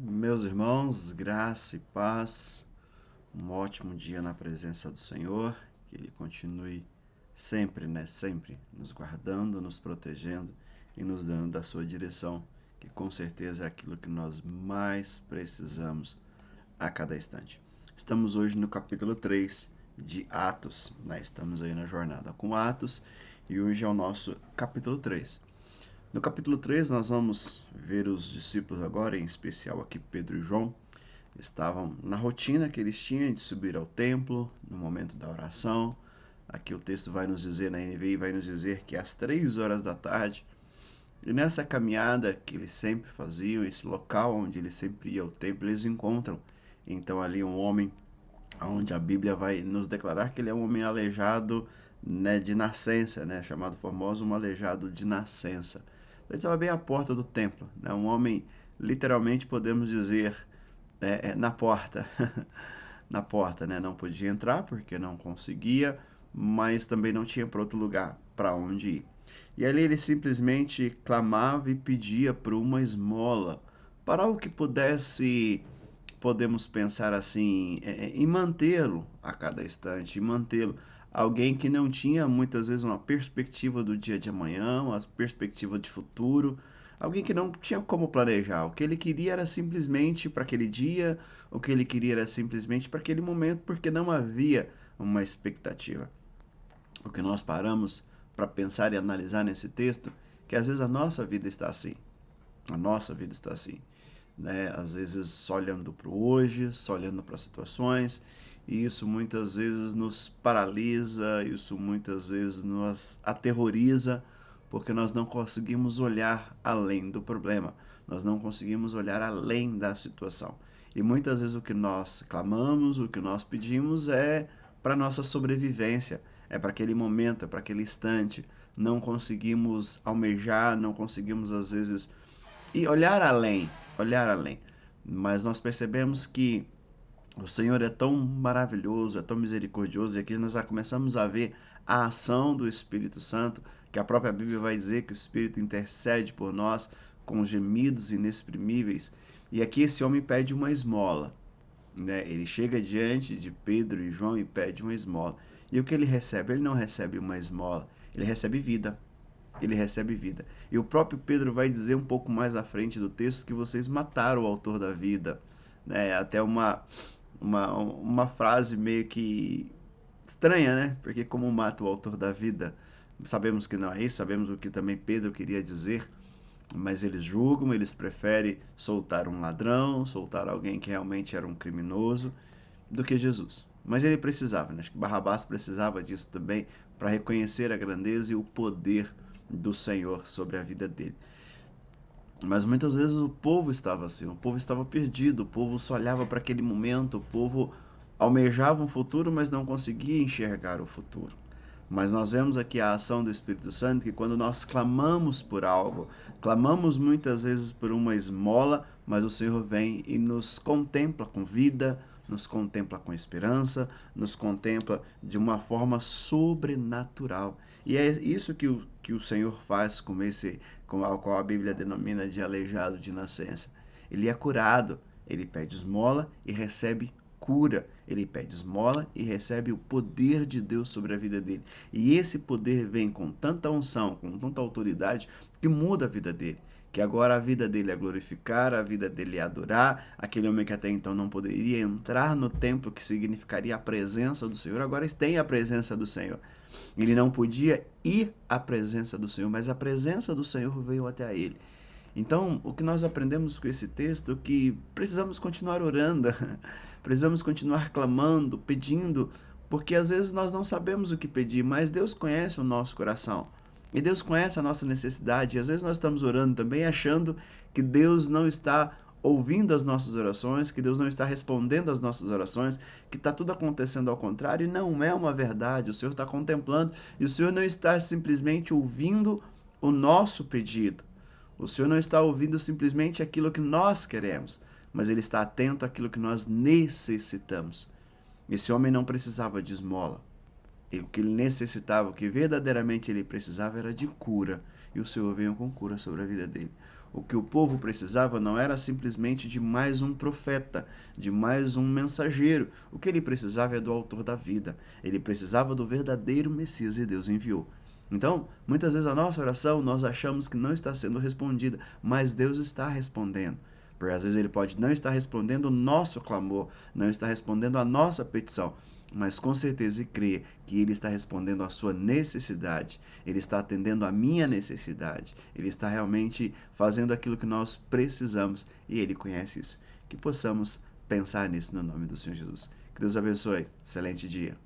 Meus irmãos, graça e paz, um ótimo dia na presença do Senhor, que Ele continue sempre, sempre nos guardando, nos protegendo e nos dando da sua direção, que com certeza é aquilo que nós mais precisamos a cada instante. Estamos hoje no capítulo 3 de Atos, estamos aí na jornada com Atos e hoje é o nosso capítulo 3. No capítulo 3, nós vamos ver os discípulos agora, em especial aqui Pedro e João, estavam na rotina que eles tinham de subir ao templo, no momento da oração. Aqui o texto vai nos dizer, na NVI, vai nos dizer que às 3 horas da tarde, e nessa caminhada que eles sempre faziam, esse local onde eles sempre iam ao templo, eles encontram então ali um homem, onde a Bíblia vai nos declarar que ele é um homem aleijado, de nascença, chamado famoso um aleijado de nascença. Ele estava bem à porta do templo, um homem, literalmente podemos dizer, na porta, na porta, não podia entrar porque não conseguia, mas também não tinha para outro lugar para onde ir. E ali ele simplesmente clamava e pedia por uma esmola, para algo que pudesse, podemos pensar assim, em mantê-lo a cada instante, em mantê-lo. Alguém que não tinha muitas vezes uma perspectiva do dia de amanhã, uma perspectiva de futuro, alguém que não tinha como planejar. O que ele queria era simplesmente para aquele dia, o que ele queria era simplesmente para aquele momento, porque não havia uma expectativa. O que nós paramos para pensar e analisar nesse texto, que às vezes a nossa vida está assim. A nossa vida está assim. Às vezes só olhando para o hoje, só olhando para as situações, e isso muitas vezes nos paralisa, isso muitas vezes nos aterroriza, porque nós não conseguimos olhar além do problema, nós não conseguimos olhar além da situação. E muitas vezes o que nós clamamos, o que nós pedimos é para nossa sobrevivência, é para aquele momento, é para aquele instante. Não conseguimos almejar, não conseguimos às vezes e olhar além, olhar além. Mas nós percebemos que o Senhor é tão maravilhoso, é tão misericordioso, e aqui nós já começamos a ver a ação do Espírito Santo, que a própria Bíblia vai dizer que o Espírito intercede por nós com gemidos inexprimíveis. E aqui esse homem pede uma esmola. Ele chega diante de Pedro e João e pede uma esmola. E o que ele recebe? Ele não recebe uma esmola, ele recebe vida. Ele recebe vida. E o próprio Pedro vai dizer um pouco mais à frente do texto que vocês mataram o autor da vida. Até uma frase meio que estranha, né? Porque como mata o autor da vida? Sabemos que não é isso, sabemos o que também Pedro queria dizer, mas eles julgam, eles preferem soltar um ladrão, soltar alguém que realmente era um criminoso, do que Jesus. Mas ele precisava, acho que Barrabás precisava disso também para reconhecer a grandeza e o poder do Senhor sobre a vida dele. Mas muitas vezes o povo estava assim, o povo estava perdido, o povo só olhava para aquele momento, o povo almejava um futuro, mas não conseguia enxergar o futuro. Mas nós vemos aqui a ação do Espírito Santo, que quando nós clamamos por algo, clamamos muitas vezes por uma esmola, mas o Senhor vem e nos contempla com vida, nos contempla com esperança, nos contempla de uma forma sobrenatural. E é isso que o Senhor faz com esse, com a qual a Bíblia denomina de aleijado de nascença. Ele é curado, ele pede esmola e recebe cura. Ele pede esmola e recebe o poder de Deus sobre a vida dele. E esse poder vem com tanta unção, com tanta autoridade, que muda a vida dele. Que agora a vida dele é glorificar, a vida dele é adorar. Aquele homem que até então não poderia entrar no templo, que significaria a presença do Senhor, agora tem a presença do Senhor. Ele não podia ir à presença do Senhor, mas a presença do Senhor veio até ele. Então, o que nós aprendemos com esse texto é que precisamos continuar orando, precisamos continuar clamando, pedindo, porque às vezes nós não sabemos o que pedir, mas Deus conhece o nosso coração. E Deus conhece a nossa necessidade. E às vezes nós estamos orando também achando que Deus não está ouvindo as nossas orações, que Deus não está respondendo às nossas orações, que está tudo acontecendo ao contrário, e não é uma verdade. O Senhor está contemplando e o Senhor não está simplesmente ouvindo o nosso pedido. O Senhor não está ouvindo simplesmente aquilo que nós queremos, mas Ele está atento àquilo que nós necessitamos. Esse homem não precisava de esmola. O que ele necessitava, o que verdadeiramente ele precisava era de cura. E o Senhor veio com cura sobre a vida dele. O que o povo precisava não era simplesmente de mais um profeta, de mais um mensageiro. O que ele precisava é do autor da vida. Ele precisava do verdadeiro Messias e Deus enviou. Então, muitas vezes a nossa oração nós achamos que não está sendo respondida, mas Deus está respondendo. Porque às vezes ele pode não estar respondendo o nosso clamor, não estar respondendo a nossa petição, mas com certeza creia que ele está respondendo à sua necessidade, ele está atendendo à minha necessidade, ele está realmente fazendo aquilo que nós precisamos e ele conhece isso. Que possamos pensar nisso no nome do Senhor Jesus. Que Deus abençoe. Excelente dia.